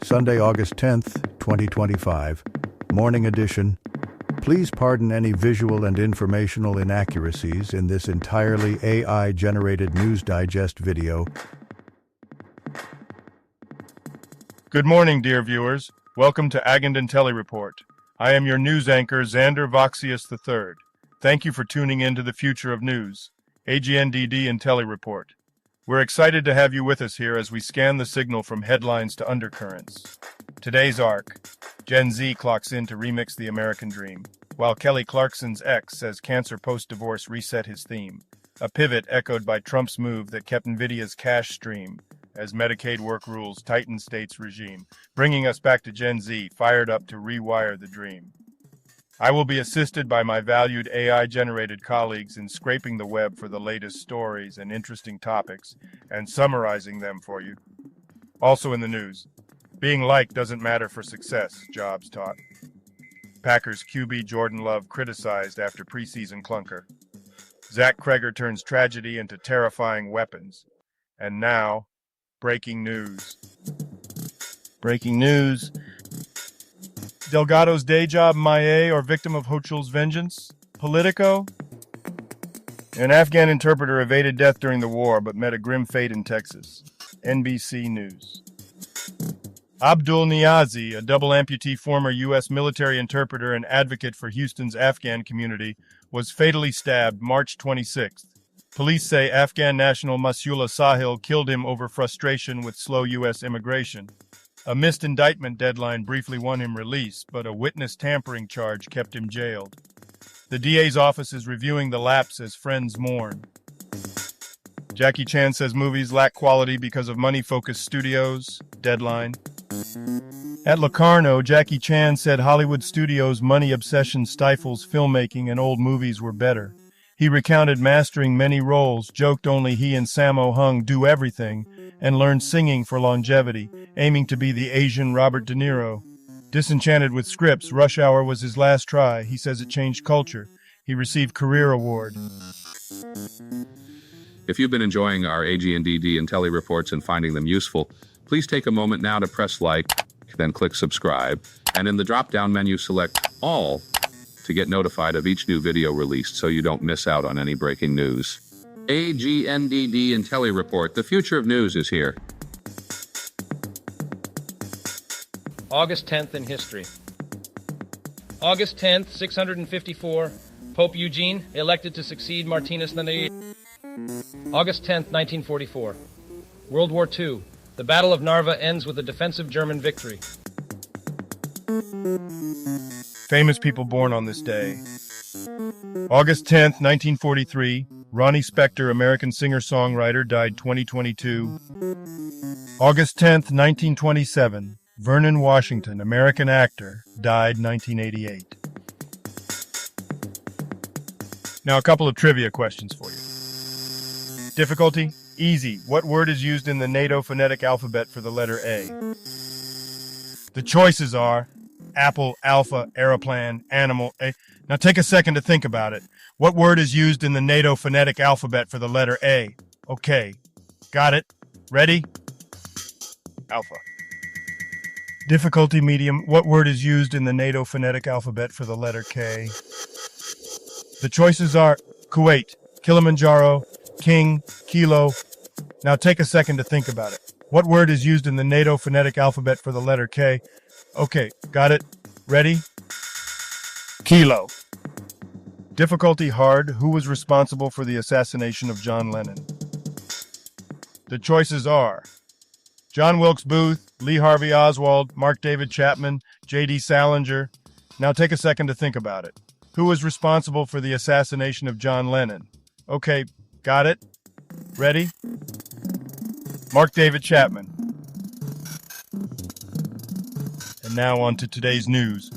Sunday, August 10th, 2025, Morning Edition. Please pardon any visual and informational inaccuracies in this entirely AI-generated News Digest video. Good morning, dear viewers. Welcome to AGNDD IntelliReport. I am your news anchor, Xander Voxius III. Thank you for tuning in to the future of news, AGNDD IntelliReport. We're excited to have you with us here as we scan the signal from headlines to undercurrents. Today's arc, Gen Z clocks in to remix the American dream, while Kelly Clarkson's ex says cancer post-divorce reset his theme, a pivot echoed by Trump's move that kept NVIDIA's cash stream as Medicaid work rules tighten state's regime, bringing us back to Gen Z, fired up to rewire the dream. I will be assisted by my valued AI-generated colleagues in scraping the web for the latest stories and interesting topics and summarizing them for you. Also in the news, being liked doesn't matter for success, Jobs taught. Packers QB Jordan Love criticized after preseason clunker. Zach Kreger turns tragedy into terrifying weapons. And now, breaking news. Breaking news. Delgado's day job, MIA, or victim of Hochul's vengeance? Politico? An Afghan interpreter evaded death during the war, but met a grim fate in Texas. NBC News. Abdul Niazi, a double amputee former U.S. military interpreter and advocate for Houston's Afghan community, was fatally stabbed March 26th. Police say Afghan national Masula Sahil killed him over frustration with slow U.S. immigration. A missed indictment deadline briefly won him release, but a witness tampering charge kept him jailed. The DA's office is reviewing the lapse as friends mourn. Jackie Chan says movies lack quality because of money-focused studios. Deadline. At Locarno, Jackie Chan said Hollywood studios' money obsession stifles filmmaking and old movies were better. He recounted mastering many roles, joked only he and Sammo Hung do everything, and learned singing for longevity, aiming to be the Asian Robert De Niro. Disenchanted with scripts, Rush Hour was his last try. He says it changed culture. He received Career Award. If you've been enjoying our AGNDD IntelliReports and finding them useful, please take a moment now to press like, then click subscribe, and in the drop-down menu select All to get notified of each new video released so you don't miss out on any breaking news. AGNDD IntelliReport, the future of news is here. August 10th in history. August 10th, 654, Pope Eugene elected to succeed Martinus Nani. August 10th, 1944. World War II. The Battle of Narva ends with a defensive German victory. Famous people born on this day. August 10th, 1943, Ronnie Spector, American singer-songwriter, died 2022. August 10th, 1927, Vernon Washington, American actor, died 1988. Now a couple of trivia questions for you. Difficulty? Easy. What word is used in the NATO phonetic alphabet for the letter A? The choices are apple, alpha, aeroplan, animal, A. Now take a second to think about it. What word is used in the NATO phonetic alphabet for the letter A? Okay. Got it? Ready? Alpha. Difficulty medium. What word is used in the NATO phonetic alphabet for the letter K? The choices are Kuwait, Kilimanjaro, King, Kilo. Now take a second to think about it. What word is used in the NATO phonetic alphabet for the letter K? Okay, got it? Ready? Kilo. Difficulty hard. Who was responsible for the assassination of John Lennon? The choices are John Wilkes Booth, Lee Harvey Oswald, Mark David Chapman, J.D. Salinger. Now take a second to think about it. Who was responsible for the assassination of John Lennon? Okay, got it? Ready? Mark David Chapman. And now on to today's news.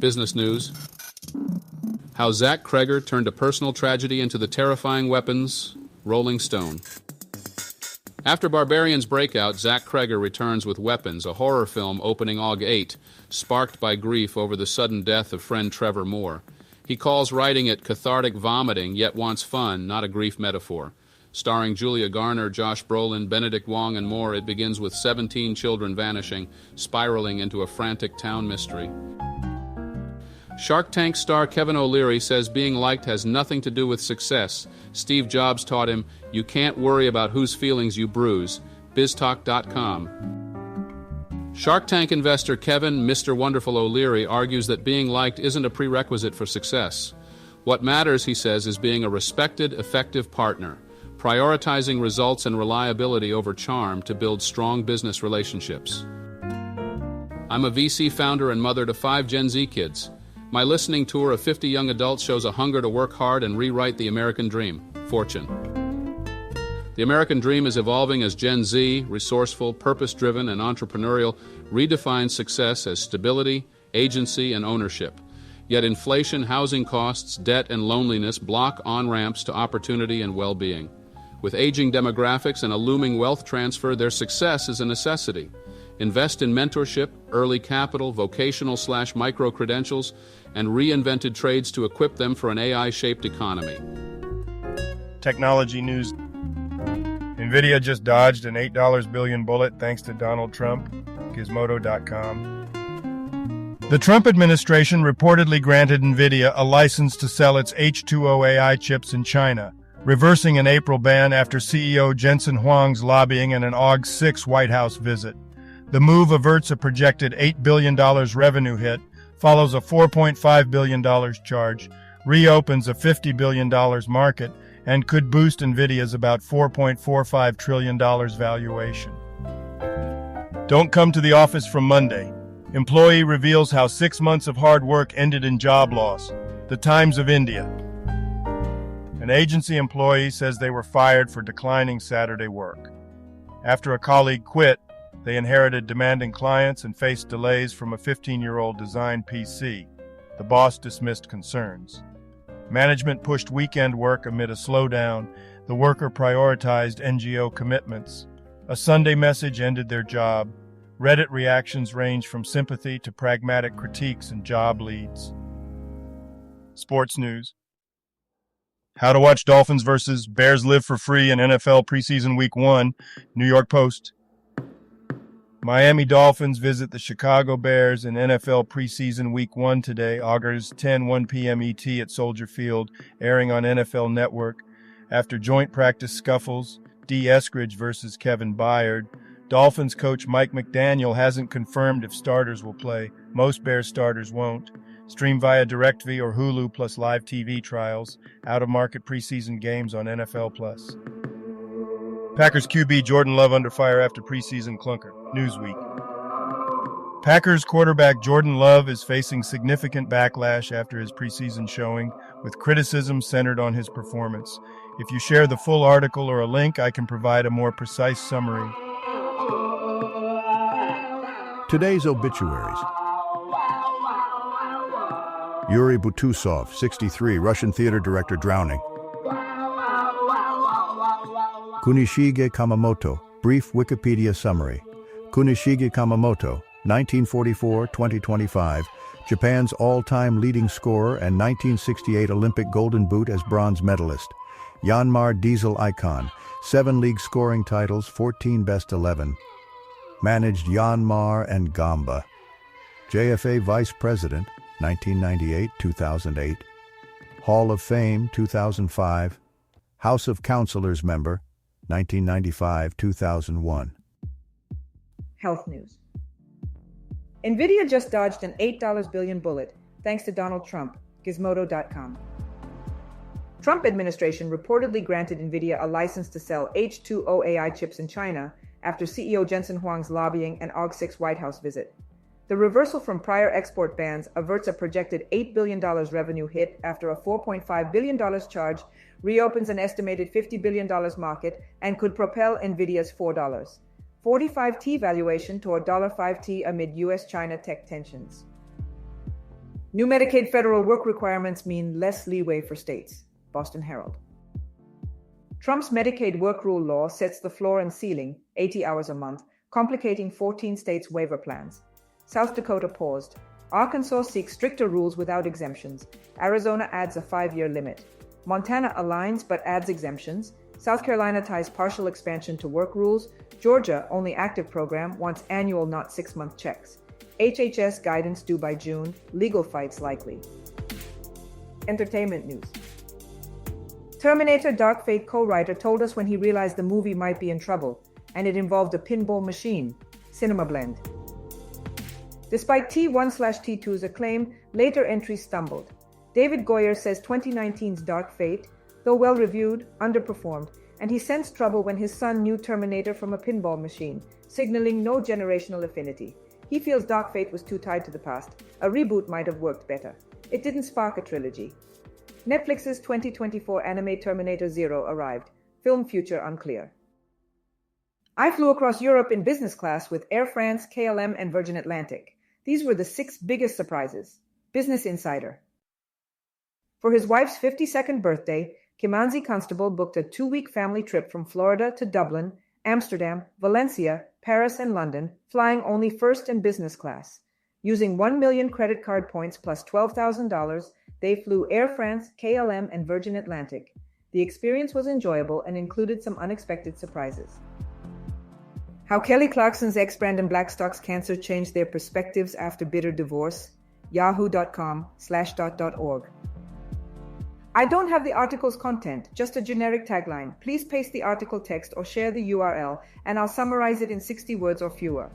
Business news. How Zach Kreger turned a personal tragedy into the terrifying weapons. Rolling Stone. After Barbarian's breakout, Zach Kreger returns with Weapons, a horror film opening Aug 8, sparked by grief over the sudden death of friend Trevor Moore. He calls writing it cathartic vomiting, yet wants fun, not a grief metaphor. Starring Julia Garner, Josh Brolin, Benedict Wong, and more, it begins with 17 children vanishing, spiraling into a frantic town mystery. Shark Tank star Kevin O'Leary says being liked has nothing to do with success. Steve Jobs taught him, "You can't worry about whose feelings you bruise." BizTalk.com. Shark Tank investor Kevin Mr. Wonderful O'Leary argues that being liked isn't a prerequisite for success. What matters, he says, is being a respected, effective partner, prioritizing results and reliability over charm to build strong business relationships. I'm a VC founder and mother to 5 Gen Z kids. My listening tour of 50 young adults shows a hunger to work hard and rewrite the American dream. Fortune. The American dream is evolving as Gen Z, resourceful, purpose-driven, and entrepreneurial, redefines success as stability, agency, and ownership. Yet inflation, housing costs, debt, and loneliness block on-ramps to opportunity and well-being. With aging demographics and a looming wealth transfer, their success is a necessity. Invest in mentorship, early capital, vocational/micro credentials, and reinvented trades to equip them for an AI-shaped economy. Technology news. NVIDIA just dodged an $8 billion bullet thanks to Donald Trump. Gizmodo.com. The Trump administration reportedly granted NVIDIA a license to sell its H2O AI chips in China, reversing an April ban after CEO Jensen Huang's lobbying and an August 6 White House visit. The move averts a projected $8 billion revenue hit, follows a $4.5 billion charge, reopens a $50 billion market, and could boost NVIDIA's about $4.45 trillion valuation. Don't come to the office from Monday. Employee reveals how 6 months of hard work ended in job loss. The Times of India. An agency employee says they were fired for declining Saturday work. After a colleague quit, they inherited demanding clients and faced delays from a 15-year-old design PC. The boss dismissed concerns. Management pushed weekend work amid a slowdown. The worker prioritized NGO commitments. A Sunday message ended their job. Reddit reactions range from sympathy to pragmatic critiques and job leads. Sports news. How to watch Dolphins versus Bears live for free in NFL preseason week 1. New York Post. Miami Dolphins visit the Chicago Bears in NFL preseason week 1 today, August 10, 1 p.m. ET at Soldier Field, airing on NFL Network. After joint practice scuffles, D. Eskridge versus Kevin Byard. Dolphins coach Mike McDaniel hasn't confirmed if starters will play. Most Bears starters won't. Stream via DirecTV or Hulu plus live TV trials. Out-of-market preseason games on NFL Plus. Packers QB Jordan Love under fire after preseason clunker. Newsweek. Packers quarterback Jordan Love is facing significant backlash after his preseason showing, with criticism centered on his performance. If you share the full article or a link, I can provide a more precise summary. Today's obituaries. Yuri Butusov, 63, Russian theater director, drowning. Kunishige Kamamoto, brief Wikipedia summary. Kunishige Kamamoto, 1944-2025, Japan's all-time leading scorer and 1968 Olympic Golden Boot as bronze medalist. Yanmar Diesel icon, 7 league scoring titles, 14 best 11. Managed Yanmar and Gamba. JFA Vice President, 1998-2008. Hall of Fame, 2005. House of Councilors member, 1995-2001. Health news. NVIDIA just dodged an $8 billion bullet thanks to Donald Trump. Gizmodo.com. Trump administration reportedly granted NVIDIA a license to sell H2O AI chips in China after CEO Jensen Huang's lobbying and August 6 White House visit. The reversal from prior export bans averts a projected $8 billion revenue hit after a $4.5 billion charge, reopens an estimated $50 billion market, and could propel NVIDIA's $4.45 valuation to $1.05 amid U.S.-China tech tensions. New Medicaid federal work requirements mean less leeway for states. Boston Herald. Trump's Medicaid work rule law sets the floor and ceiling, 80 hours a month, complicating 14 states' waiver plans. South Dakota paused. Arkansas seeks stricter rules without exemptions. Arizona adds a 5-year limit. Montana aligns but adds exemptions. South Carolina ties partial expansion to work rules. Georgia, only active program, wants annual, not 6-month checks. HHS guidance due by June. Legal fights likely. Entertainment news. Terminator Dark Fate co-writer told us when he realized the movie might be in trouble, and it involved a pinball machine. Cinema Blend. Despite T1/T2's acclaim, later entries stumbled. David Goyer says 2019's Dark Fate, though well-reviewed, underperformed, and he sensed trouble when his son knew Terminator from a pinball machine, signaling no generational affinity. He feels Dark Fate was too tied to the past. A reboot might have worked better. It didn't spark a trilogy. Netflix's 2024 anime Terminator Zero arrived. Film future unclear. I flew across Europe in business class with Air France, KLM, and Virgin Atlantic. These were the 6 biggest surprises. Business Insider. For his wife's 52nd birthday, Kimanzi Constable booked a 2-week family trip from Florida to Dublin, Amsterdam, Valencia, Paris, and London, flying only first and business class. Using 1 million credit card points plus $12,000, they flew Air France, KLM, and Virgin Atlantic. The experience was enjoyable and included some unexpected surprises. How Kelly Clarkson's ex Brandon Blackstock's cancer changed their perspectives after bitter divorce. Yahoo.com/.org. I don't have the article's content, just a generic tagline. Please paste the article text or share the URL, and I'll summarize it in 60 words or fewer.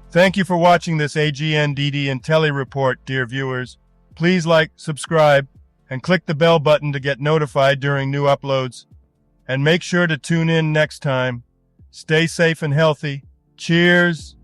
Thank you for watching this AGNDD intelliReport, dear viewers. Please like, subscribe, and click the bell button to get notified during new uploads. And make sure to tune in next time. Stay safe and healthy. Cheers!